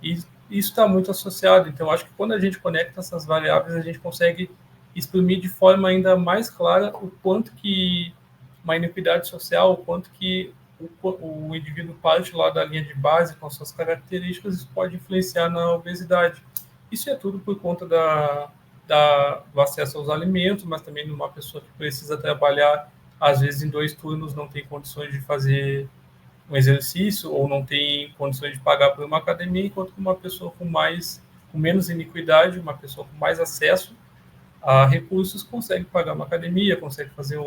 E isso está muito associado. Então, acho que quando a gente conecta essas variáveis, a gente consegue exprimir de forma ainda mais clara o quanto que uma iniquidade social, o quanto que o indivíduo parte lá da linha de base com suas características, isso pode influenciar na obesidade. Isso é tudo por conta do acesso aos alimentos, mas também numa pessoa que precisa trabalhar, às vezes em 2 turnos, não tem condições de fazer um exercício ou não tem condições de pagar por uma academia, enquanto que uma pessoa com menos iniquidade, uma pessoa com mais acesso a recursos, consegue pagar uma academia, consegue fazer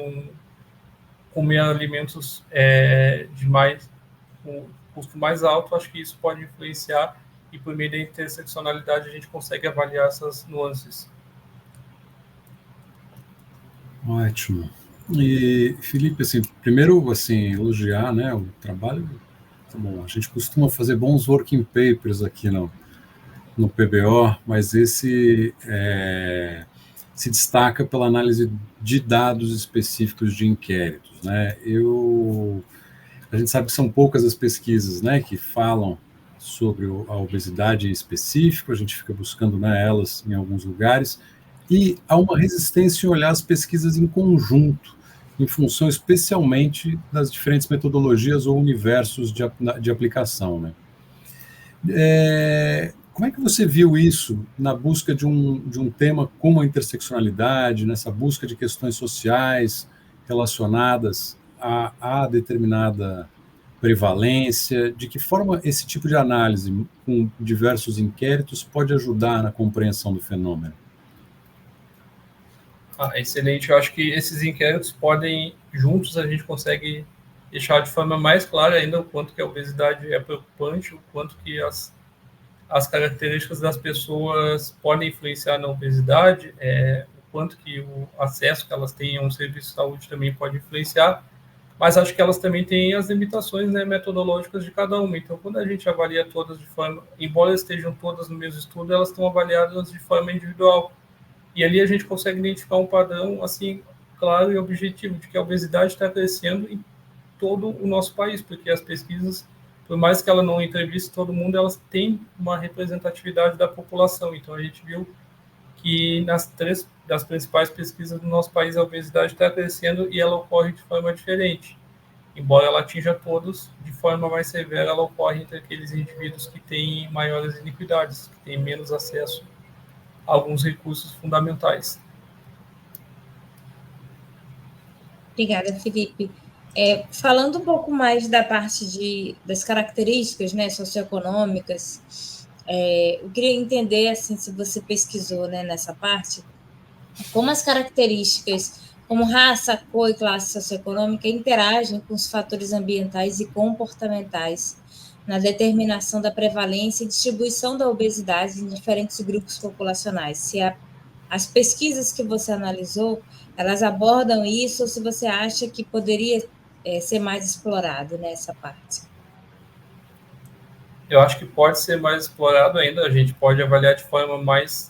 comer alimentos com custo mais alto. Acho que isso pode influenciar, e por meio da interseccionalidade a gente consegue avaliar essas nuances. Ótimo. E, Felipe, assim, primeiro, assim, elogiar, né, o trabalho. Tá bom, a gente costuma fazer bons working papers aqui no PBO, mas esse se destaca pela análise de dados específicos de inquéritos, né? A gente sabe que são poucas as pesquisas, né, que falam sobre a obesidade em específico, a gente fica buscando, né, elas em alguns lugares, e há uma resistência em olhar as pesquisas em conjunto, em função especialmente das diferentes metodologias ou universos de aplicação, né? Como é que você viu isso na busca de um tema como a interseccionalidade, nessa busca de questões sociais relacionadas a determinada prevalência? De que forma esse tipo de análise, com diversos inquéritos, pode ajudar na compreensão do fenômeno? Excelente. Eu acho que esses inquéritos podem, juntos, a gente consegue deixar de forma mais clara ainda o quanto que a obesidade é preocupante, o quanto que as características das pessoas podem influenciar na obesidade, o quanto que o acesso que elas têm a um serviço de saúde também pode influenciar, mas acho que elas também têm as limitações, né, metodológicas de cada uma. Então, quando a gente avalia todas de forma, embora estejam todas no mesmo estudo, elas estão avaliadas de forma individual. E ali a gente consegue identificar um padrão, assim, claro e objetivo, de que a obesidade está crescendo em todo o nosso país, porque as pesquisas, por mais que ela não entreviste todo mundo, elas têm uma representatividade da população. Então, a gente viu que nas 3 das principais pesquisas do nosso país, a obesidade está crescendo e ela ocorre de forma diferente. Embora ela atinja todos, de forma mais severa, ela ocorre entre aqueles indivíduos que têm maiores iniquidades, que têm menos acesso a alguns recursos fundamentais. Obrigada, Felipe. Falando um pouco mais da parte das características, né, socioeconômicas, eu queria entender, assim, se você pesquisou, né, nessa parte, como as características como raça, cor e classe socioeconômica interagem com os fatores ambientais e comportamentais na determinação da prevalência e distribuição da obesidade em diferentes grupos populacionais. Se as pesquisas que você analisou, elas abordam isso, ou se você acha que poderia ser mais explorado nessa parte? Eu acho que pode ser mais explorado ainda, a gente pode avaliar de forma mais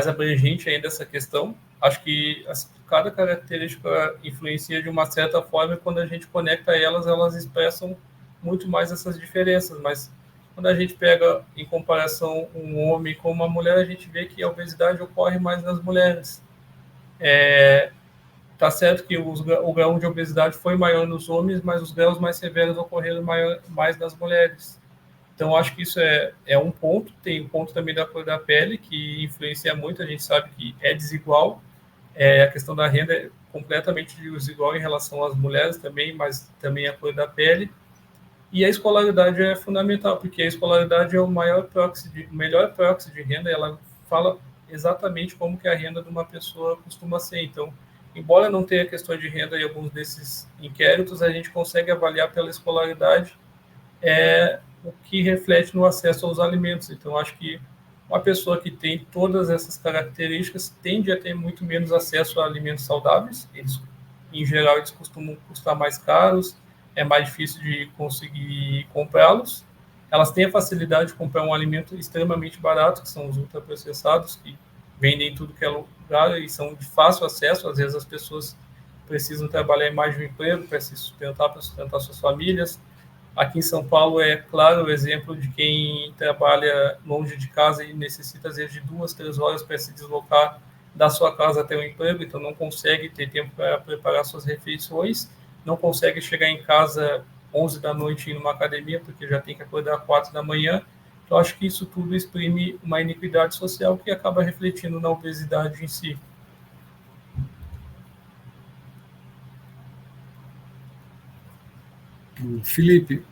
abrangente ainda essa questão. Acho que cada característica influencia de uma certa forma e quando a gente conecta elas, elas expressam muito mais essas diferenças, mas quando a gente pega em comparação um homem com uma mulher, a gente vê que a obesidade ocorre mais nas mulheres. Tá certo que o grau de obesidade foi maior nos homens, mas os graus mais severos ocorreram mais nas mulheres. Então, acho que isso é um ponto. Tem um ponto também da cor da pele, que influencia muito. A gente sabe que é desigual. A questão da renda é completamente desigual em relação às mulheres também, mas também a cor da pele. E a escolaridade é fundamental, porque a escolaridade é o melhor proxy de renda. Ela fala exatamente como que a renda de uma pessoa costuma ser. Então, embora não tenha questão de renda em alguns desses inquéritos, a gente consegue avaliar pela escolaridade o que reflete no acesso aos alimentos. Então, acho que uma pessoa que tem todas essas características tende a ter muito menos acesso a alimentos saudáveis. Em geral, eles costumam custar mais caros, é mais difícil de conseguir comprá-los. Elas têm a facilidade de comprar um alimento extremamente barato, que são os ultraprocessados, que vendem em tudo que é lugar e são de fácil acesso. Às vezes as pessoas precisam trabalhar em mais de um emprego para se sustentar, para sustentar suas famílias. Aqui em São Paulo é claro o exemplo de quem trabalha longe de casa e necessita, às vezes, de 2, 3 horas para se deslocar da sua casa até o emprego, então não consegue ter tempo para preparar suas refeições, não consegue chegar em casa 11 da noite e ir numa academia, porque já tem que acordar 4 da manhã. Então, acho que isso tudo exprime uma iniquidade social que acaba refletindo na obesidade em si. Felipe,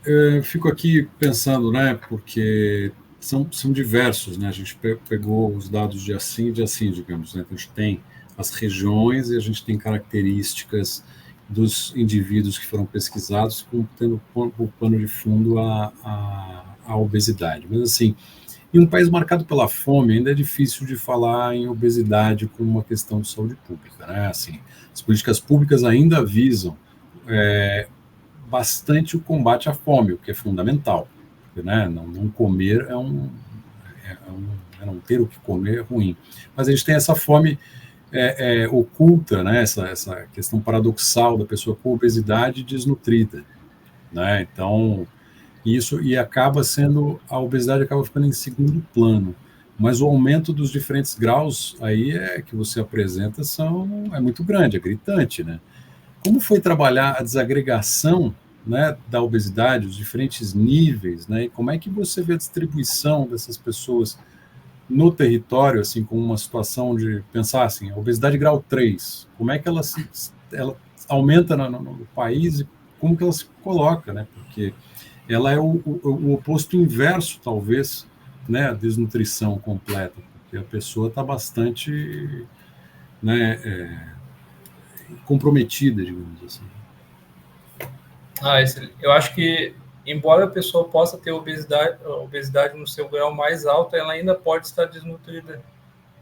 fico aqui pensando, né, porque são diversos, né, a gente pegou os dados de assim, digamos, né, então a gente tem as regiões e a gente tem características dos indivíduos que foram pesquisados, tendo o pano de fundo a obesidade. Mas, assim, em um país marcado pela fome, ainda é difícil de falar em obesidade como uma questão de saúde pública, né, assim, as políticas públicas ainda visam bastante o combate à fome, o que é fundamental, porque, né, não comer não ter o que comer é ruim. Mas a gente tem essa fome oculta, né, essa questão paradoxal da pessoa com obesidade desnutrida, né? Então isso a obesidade acaba ficando em segundo plano. Mas o aumento dos diferentes graus aí que você apresenta é muito grande, é gritante, né? Como foi trabalhar a desagregação, né, da obesidade, os diferentes níveis, né, e como é que você vê a distribuição dessas pessoas no território, assim, com uma situação de pensar assim, a obesidade grau 3, como é que ela aumenta no país e como que ela se coloca, né, porque ela é o oposto inverso, talvez, né, a desnutrição completa, porque a pessoa está bastante, né, comprometida, digamos assim. Eu acho que, embora a pessoa possa ter obesidade no seu grau mais alto, ela ainda pode estar desnutrida.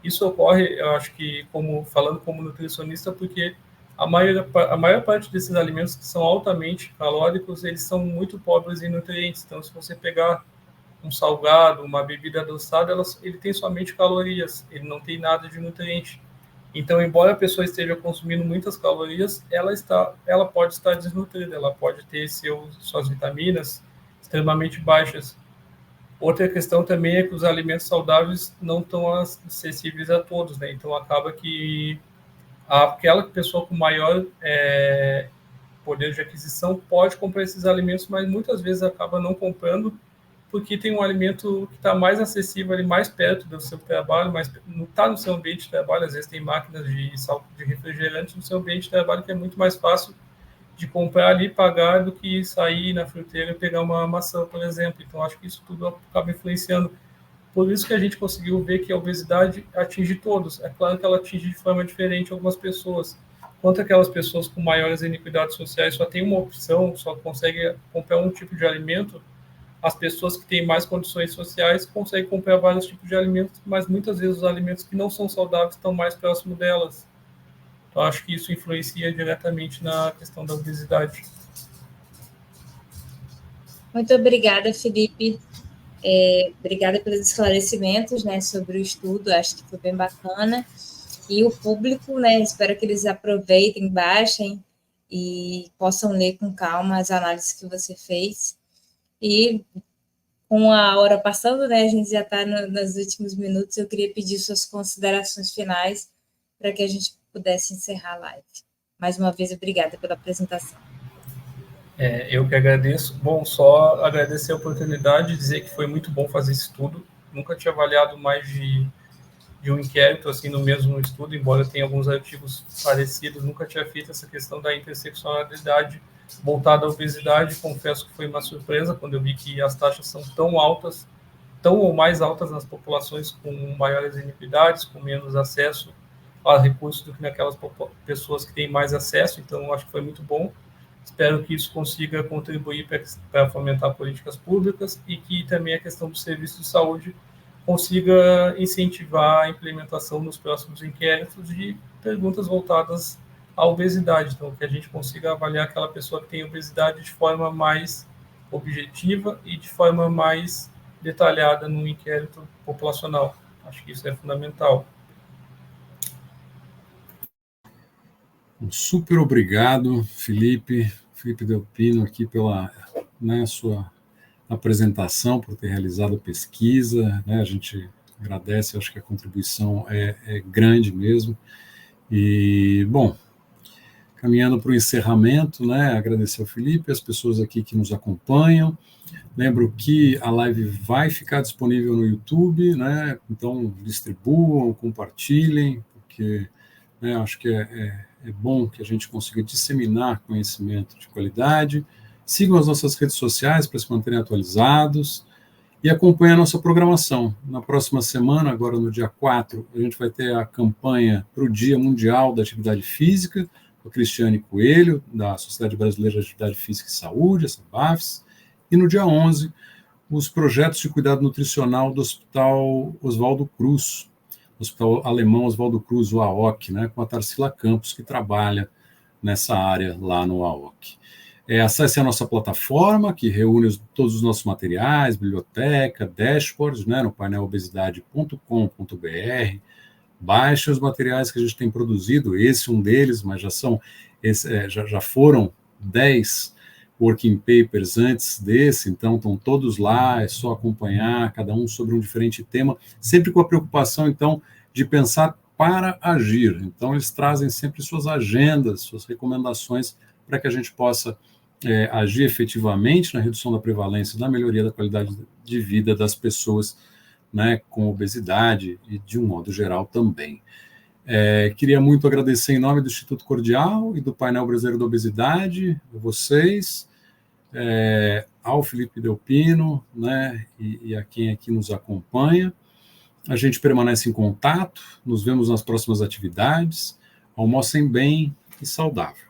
Isso ocorre, eu acho que, falando como nutricionista, porque a maior parte desses alimentos que são altamente calóricos, eles são muito pobres em nutrientes. Então, se você pegar um salgado, uma bebida adoçada, ele tem somente calorias, ele não tem nada de nutriente. Então, embora a pessoa esteja consumindo muitas calorias, ela pode estar desnutrida, ela pode ter suas vitaminas extremamente baixas. Outra questão também é que os alimentos saudáveis não estão acessíveis a todos, né? Então, acaba que aquela pessoa com maior poder de aquisição pode comprar esses alimentos, mas muitas vezes acaba não comprando porque tem um alimento que está mais acessível ali, mais perto do seu trabalho, mas não está no seu ambiente de trabalho. Às vezes tem máquinas de refrigerante no seu ambiente de trabalho que é muito mais fácil de comprar ali, pagar, do que sair na fruteira e pegar uma maçã, por exemplo. Então, acho que isso tudo acaba influenciando. Por isso que a gente conseguiu ver que a obesidade atinge todos. É claro que ela atinge de forma diferente algumas pessoas. Quanto aquelas pessoas com maiores iniquidades sociais só tem uma opção, só consegue comprar um tipo de alimento, as pessoas que têm mais condições sociais conseguem comprar vários tipos de alimentos, mas muitas vezes os alimentos que não são saudáveis estão mais próximos delas. Então, acho que isso influencia diretamente na questão da obesidade. Muito obrigada, Felipe. Obrigada pelos esclarecimentos, né, sobre o estudo, acho que foi bem bacana. E o público, né, espero que eles aproveitem, baixem e possam ler com calma as análises que você fez. E com a hora passando, né, a gente já está nos últimos minutos, eu queria pedir suas considerações finais para que a gente pudesse encerrar a live. Mais uma vez, obrigada pela apresentação. Eu que agradeço. Bom, só agradecer a oportunidade, dizer que foi muito bom fazer esse estudo. Nunca tinha avaliado mais de um inquérito assim no mesmo estudo, embora tenha alguns artigos parecidos, nunca tinha feito essa questão da interseccionalidade voltada à obesidade. Confesso que foi uma surpresa quando eu vi que as taxas são tão altas, tão ou mais altas nas populações com maiores iniquidades, com menos acesso a recursos do que naquelas pessoas que têm mais acesso. Então, acho que foi muito bom. Espero que isso consiga contribuir para fomentar políticas públicas e que também a questão do serviço de saúde consiga incentivar a implementação nos próximos inquéritos de perguntas voltadas à obesidade. Então, que a gente consiga avaliar aquela pessoa que tem obesidade de forma mais objetiva e de forma mais detalhada no inquérito populacional. Acho que isso é fundamental. Super obrigado, Felipe Delpino, aqui pela sua apresentação, por ter realizado a pesquisa, né? A gente agradece, acho que a contribuição é grande mesmo. E, bom, caminhando para o encerramento, né? Agradecer ao Felipe, as pessoas aqui que nos acompanham. Lembro que a live vai ficar disponível no YouTube, né? Então, distribuam, compartilhem, porque acho que é bom que a gente consiga disseminar conhecimento de qualidade. Sigam as nossas redes sociais para se manterem atualizados e acompanhem a nossa programação. Na próxima semana, agora no dia 4, a gente vai ter a campanha para o Dia Mundial da Atividade Física, com a Cristiane Coelho, da Sociedade Brasileira de Atividade Física e Saúde, a SABAFES, e no dia 11, os projetos de cuidado nutricional do Hospital Oswaldo Cruz, Hospital Alemão Oswaldo Cruz, o AOC, né, com a Tarsila Campos, que trabalha nessa área lá no AOC. Acesse a nossa plataforma, que reúne todos os nossos materiais, biblioteca, dashboards, né, no painelobesidade.com.br. Baixe os materiais que a gente tem produzido, esse é um deles, mas já foram 10 working papers antes desse, então estão todos lá, é só acompanhar, cada um sobre um diferente tema, sempre com a preocupação, então, de pensar para agir. Então, eles trazem sempre suas agendas, suas recomendações, para que a gente possa agir efetivamente na redução da prevalência e na melhoria da qualidade de vida das pessoas, né, com obesidade e, de um modo geral, também. Queria muito agradecer em nome do Instituto Cordial e do Painel Brasileiro da Obesidade, a vocês, ao Felipe Delpino, né, e a quem aqui nos acompanha. A gente permanece em contato, nos vemos nas próximas atividades. Almocem bem e saudável.